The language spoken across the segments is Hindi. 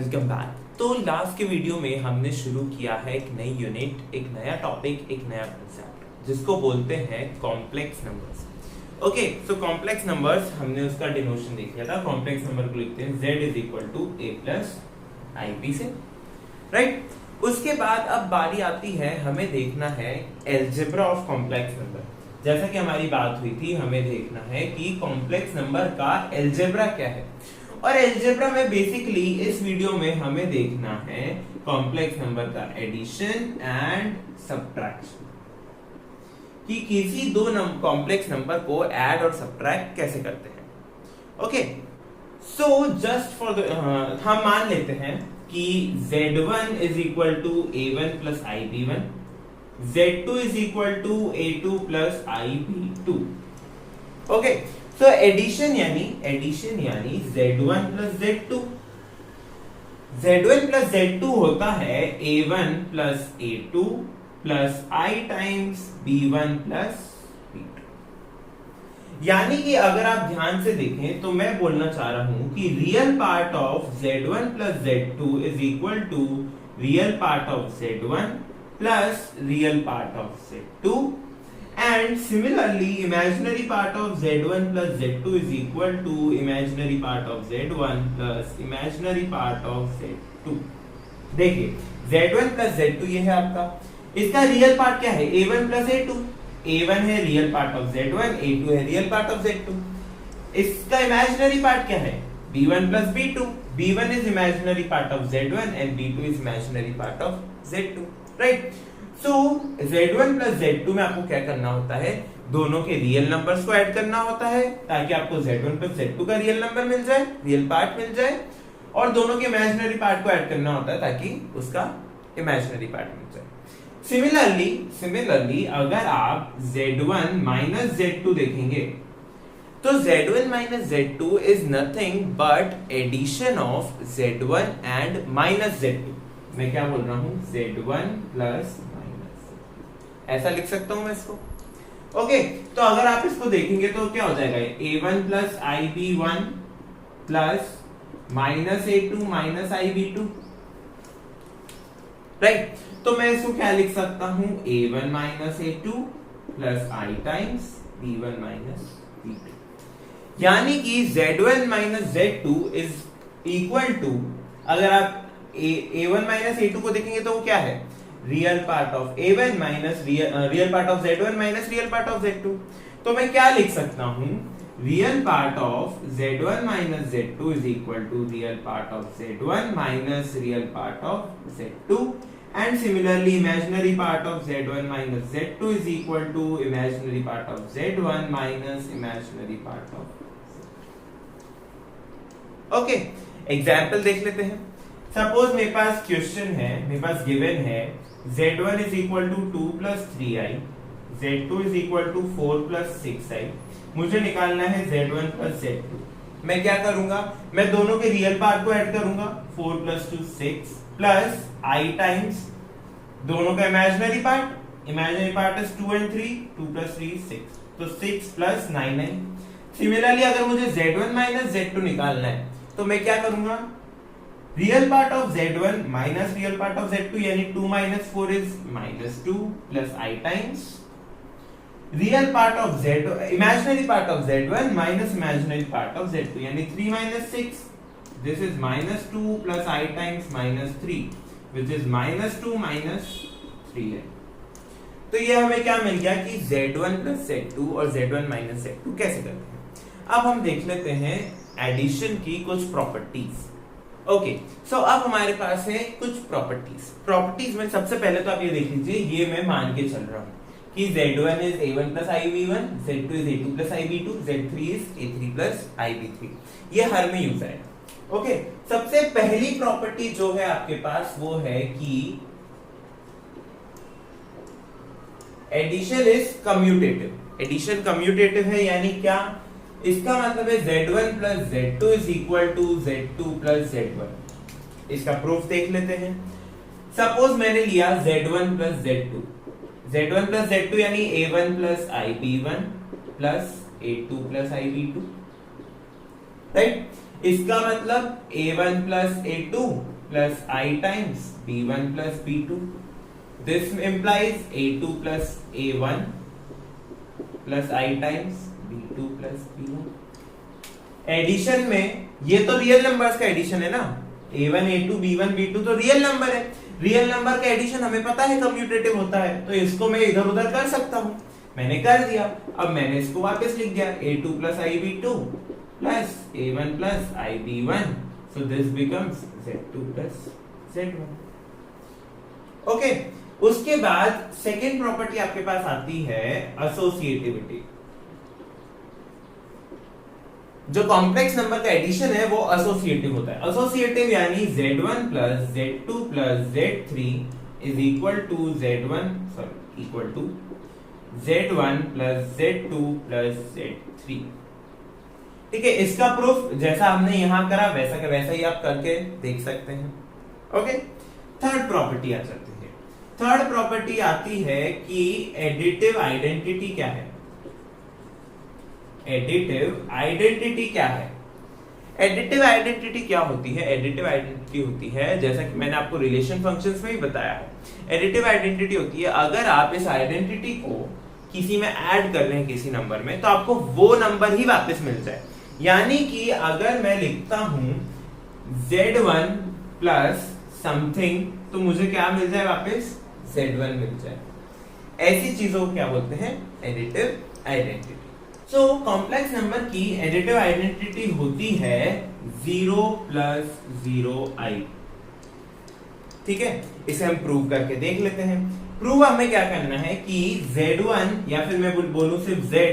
Welcome back. तो लास्ट के वीडियो में हमने शुरू किया है एक नई यूनिट, एक नया टॉपिक, एक नया कंसेप्ट जिसको बोलते हैं complex numbers. Okay, so complex numbers हमने उसका डिनोशन देख लिया था। कॉम्प्लेक्स नंबर को लिखते हैं z is equal to a plus ib से, राइट। उसके बाद अब बारी आती है, हमें देखना है एल्जेब्रा ऑफ कॉम्प्लेक्स नंबर। जैसा कि हमारी बात हुई थी, हमें देखना है कि कॉम्प्लेक्स नंबर का एल्जेब्रा क्या है। और एल्जेब्रा में बेसिकली इस वीडियो में हमें देखना है कॉम्प्लेक्स नंबर का एडिशन एंड सब्ट्रैक्शन, कि किसी दो कॉम्प्लेक्स नंबर को ऐड और सब्ट्रैक्ट कैसे करते हैं। ओके, सो जस्ट फॉर हम मान लेते हैं कि z1 is equal to a1 plus ib1, z2 is equal to a2 plus ib2। Okay, so addition यानी z1 प्लस z2 होता है a1 plus a2 plus i times b1 plus b2। यानी कि अगर आप ध्यान से देखें तो मैं बोलना चाह रहा हूं कि real part of z1 plus z2 is equal to real part of z1 plus real part of z2, and similarly imaginary part of z1 plus z2 is equal to imaginary part of z1 plus imaginary part of z2। देखिए z1 plus z2 ये है आपका, इसका रियल पार्ट क्या है a1 plus a2। a1 है real part of z1, a2 है रियल पार्ट ऑफ z2। इसका इमेजिनरी पार्ट क्या है b1 plus b2। b1 is imaginary part of z1 and b2 is imaginary part of z2, right। So z1 plus z2 में आपको क्या करना होता है, दोनों के रियल नंबर्स को ऐड करना होता है ताकि आपको z1 प्लस z2 का रियल नंबर मिल जाए, रियल पार्ट मिल जाए, और दोनों के इमेजिनरी पार्ट को ऐड करना होता है ताकि उसका इमेजिनरी पार्ट मिल जाए। सिमिलरली अगर आप z1 माइनस z2 देखेंगे तो z1 minus z2 is nothing but addition of z1 and minus z2। मैं क्या बोल रहा हूं, z1 प्लस ऐसा लिख सकता हूं मैं इसको। ओके, तो अगर आप इसको देखेंगे तो क्या हो जाएगा, a1 plus ib1 plus minus a2 minus ib2, right. तो मैं इसको क्या लिख सकता हूं, a1 minus a2 plus i times b1 minus b2। यानी कि z1 minus z2 is equal to, अगर आप a1 माइनस a2 को देखेंगे तो वो क्या है, real part of a1 minus real part of z1 minus real part of z2। तो मैं क्या लिख सकता हूं, real part of z1 minus z2 is equal to real part of z1 minus real part of z2, and similarly imaginary part of z1 minus z2 is equal to imaginary part of z1 minus imaginary part of. Okay, example देख लेते हैं। सपोज मेरे पास क्वेश्चन है, मेरे पास गिवन है z1 is equal to 2 plus 3i, z2 is equal to 4 plus 6i। मुझे निकालना है z1 plus z2। मैं क्या करूंगा, मैं दोनों के रियल पार्ट को ऐड करूंगा, 4 plus 2 6 plus i टाइम्स दोनों का imaginary part is 2 and 3, 2 plus 3 6, तो 6 plus 9i। सिमिलरली अगर मुझे z1 minus z2 निकालना है तो मैं क्या करूंगा, real part of z1 minus real part of z2, यानी 2 minus 4 is minus 2 plus i times real part of z2, imaginary part of z1 minus imaginary part of z2, यानी 3 minus 6, this is minus 2 plus i times minus 3 which is minus 2 minus 3 है। तो ये हमें क्या मिल गया कि z1 प्लस z2 और z1 माइनस z2 कैसे करते हैं। अब हम देख लेते हैं एडिशन की कुछ प्रॉपर्टीज। ओके, सो अब हमारे पास है कुछ प्रॉपर्टीज में सबसे पहले तो आप ये देख लीजिए, ये मैं मान के चल रहा हूं कि z1 is a1 plus ib1, z2 is a2 plus ib2, z3 is a3 plus ib3। ये हर में यूज आएगा। ओके, सबसे पहली प्रॉपर्टी जो है आपके पास वो है कि addition is commutative. Addition commutative है, यानी क्या, इसका मतलब है z1 plus z2 is equal to z2 plus z1। इसका प्रूफ देख लेते हैं। सपोज मैंने लिया z1 प्लस z2 यानी a1 plus ib1 plus a2 plus ib2, right. इसका मतलब a1 plus a2 plus I times B1 plus B2. This implies A2 plus A1 plus I times B2 plus B1. Addition में ये तो रियल नंबर्स का एडिशन है ना, A1 A2 B1 B2 तो रियल नंबर है। रियल नंबर का एडिशन हमें पता है कम्यूटेटिव होता है, तो इसको मैं इधर उधर कर सकता हूं। मैंने कर दिया, अब मैंने इसको वापस लिख दिया A2 plus IB2 plus A1 plus IB1, so this becomes Z2 plus Z1. Okay, उसके बाद सेकेंड प्रॉपर्टी आपके पास आती है एसोसिएटिविटी। जो कॉम्प्लेक्स नंबर का एडिशन है वो एसोसिएटिव होता है। एसोसिएटिव यानी Z1 plus Z2 plus Z3 is equal to Z1 plus Z2 plus Z3। ठीक है, इसका प्रूफ जैसा हमने यहां करा वैसा का वैसा ही आप करके देख सकते हैं। ओके, थर्ड प्रॉपर्टी आ जाती है। थर्ड प्रॉपर्टी आती है कि एडिटिव आइडेंटिटी क्या है। एडिटिव आइडेंटिटी क्या है? एडिटिव आइडेंटिटी क्या होती है? एडिटिव आइडेंटिटी होती है, जैसा कि मैंने आपको रिलेशन फंक्शंस में भी बताया है, एडिटिव आइडेंटिटी होती है अगर आप इस आइडेंटिटी को किसी में ऐड कर रहे हैं किसी नंबर में, तो आपको वो नंबर ही वापस मिल जाए। यानी कि अगर मैं लिखता हूं Z1 प्लस समथिंग, तो मुझे क्या मिल जाए वापस? Z1 मिल जाए। ऐसी चीजों को क्या बोलते हैं? Additive identity. So complex number की एडिटिव आइडेंटिटी होती है 0 प्लस 0i। ठीक है, इसे हम प्रूव करके देख लेते हैं। प्रूव हमें क्या करना है कि Z1, या फिर मैं बोलूं सिर्फ Z,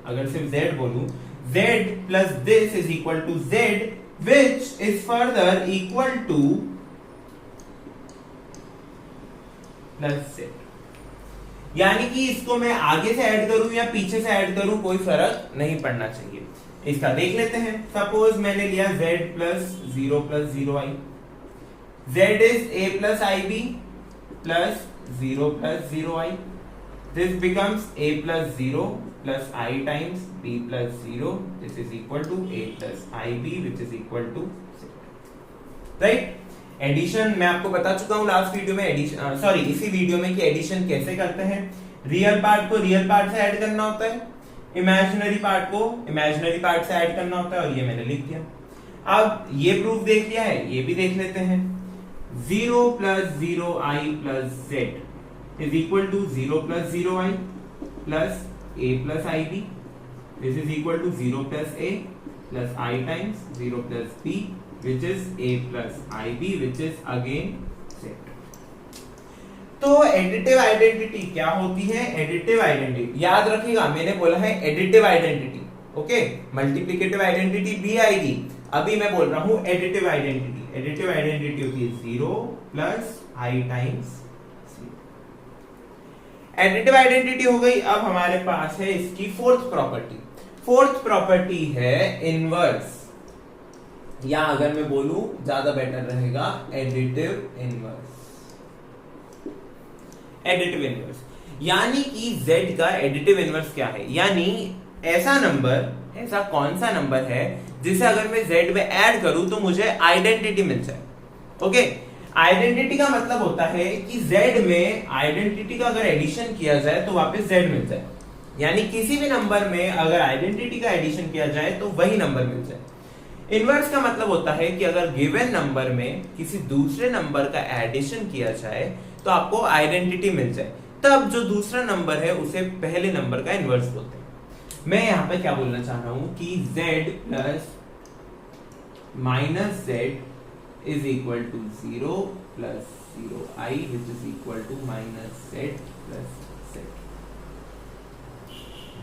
अगर सिर्फ Z बोलूं, Z plus this is equal to Z which is further equal to plus Z। यानी कि इसको मैं आगे से ऐड करूं या पीछे से ऐड करूं कोई फर्क नहीं पड़ना चाहिए। इसका देख लेते हैं। सपोज मैंने लिया Z plus 0 plus 0i। Z is A plus IB plus 0 plus 0i। This becomes A plus 0 plus I times B plus 0, this is equal to A plus IB which is equal to 0। Right, addition मैं आपको बता चुका हूं लास्ट वीडियो में, इसी वीडियो में कि एडिशन कैसे करते हैं। रियल पार्ट को रियल पार्ट से ऐड करना होता है, इमेजिनरी पार्ट को इमेजिनरी पार्ट से ऐड करना होता है, और ये मैंने लिख दिया। अब ये प्रूफ देख लिया है, ये भी देख लेते हैं। 0 plus 0i plus Z is equal to 0 plus 0i plus A plus IB, this is equal to 0 plus A plus I times 0 plus B which is A plus IB which is again Z। तो एडिटिव आइडेंटिटी क्या होती है? एडिटिव आइडेंटिटी याद रखिएगा, मैंने बोला है additive identity. Okay, multiplicative identity भी आएगी, अभी मैं बोल रहा हूं एडिटिव आइडेंटिटी। एडिटिव आइडेंटिटी होती है 0 plus I times 0। Additive identity हो गई। अब हमारे पास है इसकी फोर्थ प्रॉपर्टी। फोर्थ प्रॉपर्टी है इनवर्स, या अगर मैं बोलूं ज्यादा बेटर रहेगा एडिटिव इनवर्स। एडिटिव इनवर्स यानी कि Z का एडिटिव इनवर्स क्या है? यानी ऐसा नंबर, ऐसा कौन सा नंबर है जिसे अगर मैं Z में ऐड करूं तो मुझे आइडेंटिटी मिल जाए। ओके, आइडेंटिटी का मतलब होता है कि Z में आइडेंटिटी का अगर एडिशन किया जाए तो वापस Z मिल जाए। यानी किसी भी नंबर में अगर आइडेंटिटी का एडिशन किया जाए तो वही नंबर मिल जाए। इनवर्स का मतलब होता है कि अगर गिवन नंबर में किसी दूसरे नंबर का एडिशन किया जाए तो आपको आइडेंटिटी मिल जाए, तब जो दूसरा नंबर है उसे पहले नंबर का इनवर्स बोलते हैं। मैं यहां पे क्या बोलना चाह रहा हूं कि Z plus minus Z is equal to 0 plus 0i which is equal to minus Z plus Z।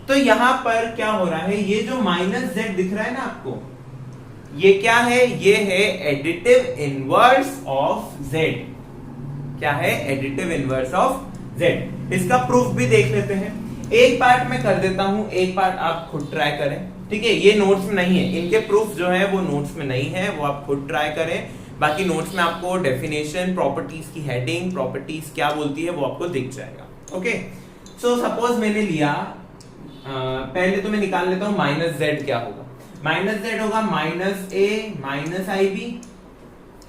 तो यहां पर क्या हो रहा है? ये जो माइनस Z दिख रहा है ना आपको, ये क्या है? ये है एडिटिव इनवर्स ऑफ Z। क्या है? Additive inverse of Z। इसका प्रूफ भी देख लेते हैं। एक पार्ट मैं कर देता हूं, एक पार्ट आप खुद ट्राई करें। ठीक है, ये नोट्स में नहीं है, इनके प्रूफ जो है वो नोट्स में नहीं है, वो आप खुद ट्राई करें। बाकी नोट्स में आपको डेफिनेशन, प्रॉपर्टीज की हेडिंग, प्रॉपर्टीज क्या बोलती है वो आपको दिख जाएगा। ओके, सो सपोज मैंने लिया, पहले तो मैं निकाल लेता हूं माइनस Z क्या होगा। माइनस Z होगा minus A minus IB।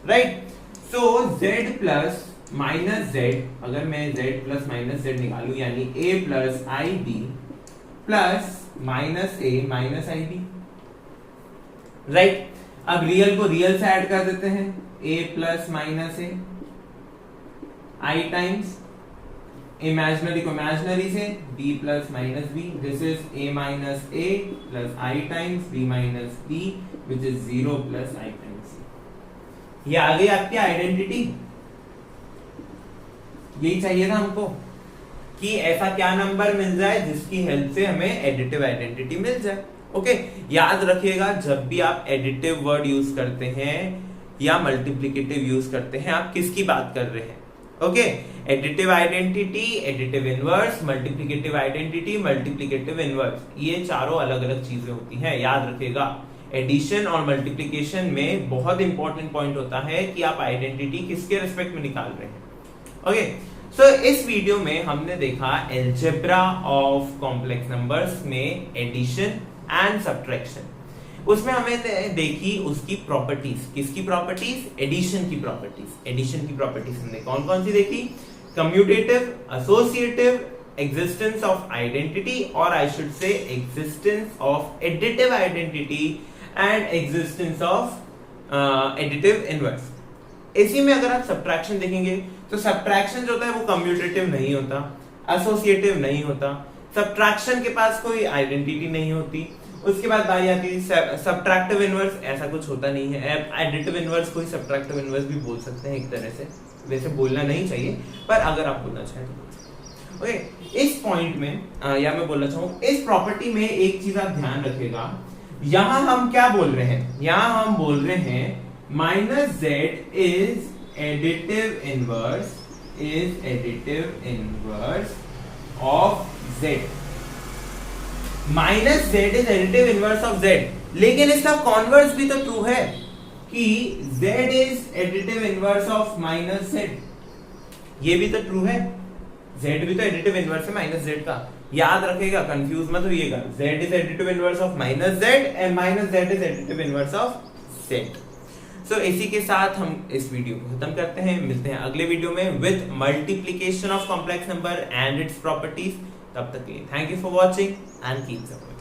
Right, so z plus minus z, अगर मैं z प्लस माइनस z निकालूं यानी a plus i b plus minus a minus i b, right. अब रियल को रियल से ऐड कर देते हैं, a plus minus a i times imaginary को इमेजिनरी से b plus minus b, this is a minus a plus i times b minus b which is 0 plus i times c। ये आ गई आपकी आइडेंटिटी। यही चाहिए था हमको कि ऐसा क्या नंबर मिल जाए जिसकी हेल्प से हमें एडिटिव आइडेंटिटी मिल जाए। ओके, याद रखिएगा जब भी आप एडिटिव वर्ड यूज करते हैं या मल्टीप्लिकेटिव यूज करते हैं, आप किसकी बात कर रहे हैं। Okay, additive identity, additive inverse, multiplicative identity, multiplicative inverse, ये चारों अलग अलग चीजें होती हैं। याद रखिएगा एडिशन और मल्टीप्लिकेशन में बहुत इंपॉर्टेंट पॉइंट होता है कि आप आइडेंटिटी किसके रिस्पेक्ट में निकाल रहे हैं। ओके, सो इस वीडियो में हमने देखा अलजेब्रा ऑफ कॉम्प्लेक्स नंबर्स में एडिशन एंड सब्ट्रैक्शन। उसमें हमें देखी उसकी प्रॉपर्टीज, किसकी प्रॉपर्टीज, एडिशन की प्रॉपर्टीज। एडिशन की प्रॉपर्टीज हमने कौन कौन सी देखी, commutative, associative, existence of identity, और I should say existence of additive identity and existence of additive inverse. इसी में अगर आप सब्ट्रैक्शन देखेंगे तो सब्ट्रैक्शन जो होता है वो कम्यूटेटिव नहीं होता, एसोसिएटिव नहीं होता, सब्ट्रैक्शन के पास कोई आइडेंटिटी नहीं होती। उसके बाद बारी आती है सब्ट्रैक्टिव इनवर्स, ऐसा कुछ होता नहीं है। एडिटिव इनवर्स को ही सब्ट्रैक्टिव इनवर्स भी बोल सकते हैं एक तरह से, वैसे बोलना नहीं चाहिए पर अगर आप बोलना चाहें तो बोल सकते हैं। ओके, इस पॉइंट में या मैं बोलना चाहूँ इस प्रॉपर्टी में एक चीज आप ध्यान रखिएगा, यहां हम क्या बोल रहे हैं, यहां हम बोल रहे हैं minus Z is additive inverse of Z. Minus Z is additive inverse of Z, लेकिन इसका कॉन्वर्स भी तो ट्रू है कि Z is additive inverse of minus Z, ये भी तो ट्रू है। जेड भी तो एडिटिव इनवर्स है माइनस जेड का, याद रखिएगा, कंफ्यूज मत होइएगा। Z is additive inverse of minus Z and minus Z is additive inverse of Z. So इसी के साथ हम इस वीडियो को खत्म करते हैं, मिलते हैं अगले वीडियो में with multiplication of complex number and its properties. तब तक के लिए thank you for watching and keep supporting.